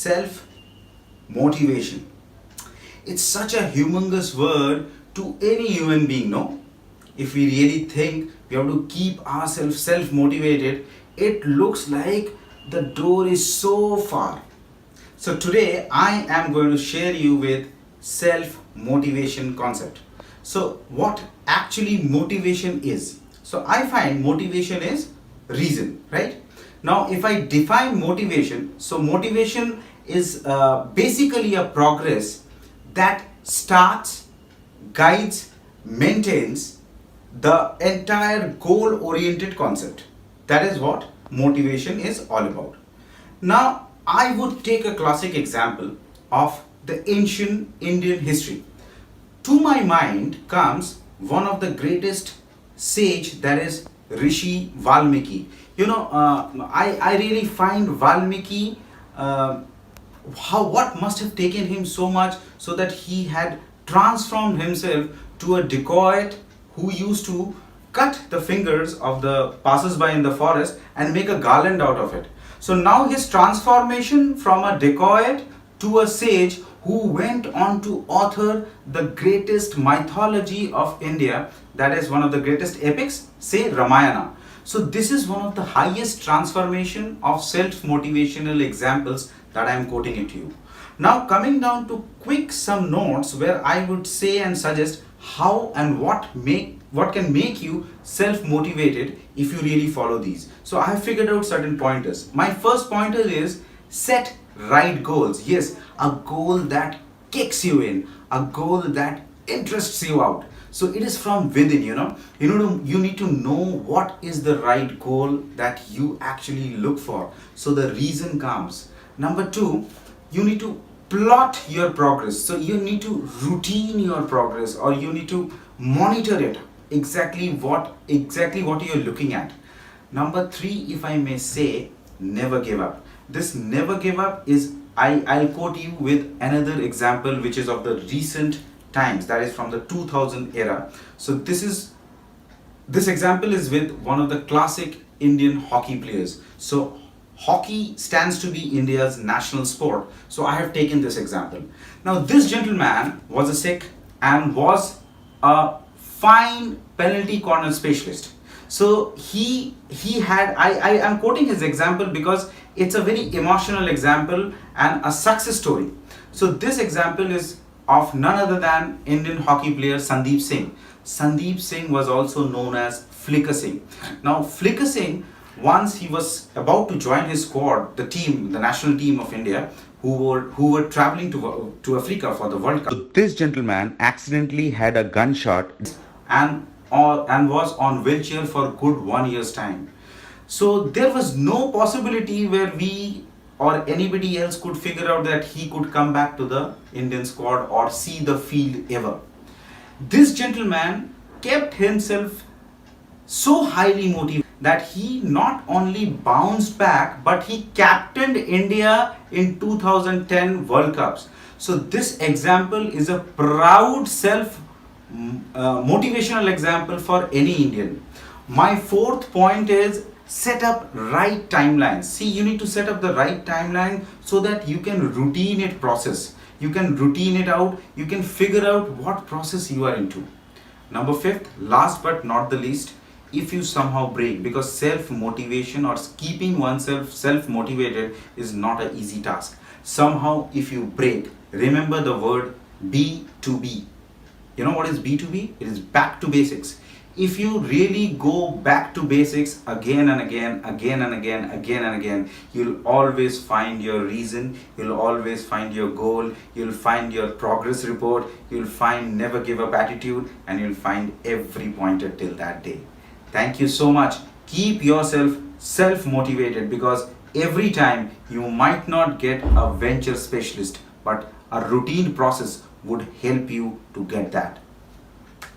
self motivation. It's such a humongous word to any human being, no? If we really think we have to keep ourselves self motivated, it looks like the door is so far. So today I am going to share you with self motivation concept. So what actually motivation is? So I find motivation is reason, right? Now if I define motivation, so motivation is basically a progress that starts, guides, maintains the entire goal oriented concept. That is what motivation is all about. Now I would take a classic example of the ancient Indian history. To my mind comes one of the greatest sage, that is Rishi Valmiki. I really find Valmiki, how what must have taken him so much so that he had transformed himself to a dacoit who used to cut the fingers of the passers-by in the forest and make a garland out of it. So now his transformation from a dacoit to a sage who went on to author the greatest mythology of India, that is one of the greatest epics, say Ramayana. So this is one of the highest transformation of self-motivational examples that I am quoting it to you. Now coming down to quick some notes where I would say and suggest how and what can make you self-motivated if you really follow these. So I have figured out certain pointers. My first pointer is set right goals. Yes, a goal that kicks you in, a goal that interests you out. So it is from within, you need to know what is the right goal that you actually look for. So the reason comes. Number two, you need to plot your progress. So you need to routine your progress, or you need to monitor it, exactly what you're looking at. Number three, if I may say, never give up. This never give up is, I'll quote you with another example which is of the recent times, that is from the 2000 era. So this example is with one of the classic Indian hockey players. So hockey stands to be India's national sport. So I have taken this example. Now this gentleman was a Sikh and was a fine penalty corner specialist. So he had, I am quoting his example because it's a very emotional example and a success story. So this example is of none other than Indian hockey player Sandeep Singh. Sandeep Singh was also known as Flicker Singh. Now Flicker Singh, once he was about to join his squad, the national team of India, who were traveling to Africa for the World Cup. So this gentleman accidentally had a gunshot and was on wheelchair for good 1 year's time. So there was no possibility where we or anybody else could figure out that he could come back to the Indian squad or see the field ever. This gentleman kept himself so highly motivated that he not only bounced back but he captained India in 2010 World Cups. So this example is a proud motivational example for any Indian. My fourth point is set up right timelines. See, you need to set up the right timeline so that you can routine it process. You can routine it out. You can figure out what process you are into. Number fifth, last but not the least, if you somehow break, because self-motivation or keeping oneself self-motivated is not an easy task. Somehow if you break, remember the word B2B. You know what is B2B? It is back to basics. If you really go back to basics again and again, you'll always find your reason, you'll always find your goal, you'll find your progress report, you'll find never give up attitude, and you'll find every pointer till that day. Thank you so much. Keep yourself self-motivated, because every time you might not get a venture specialist, but a routine process would help you to get that.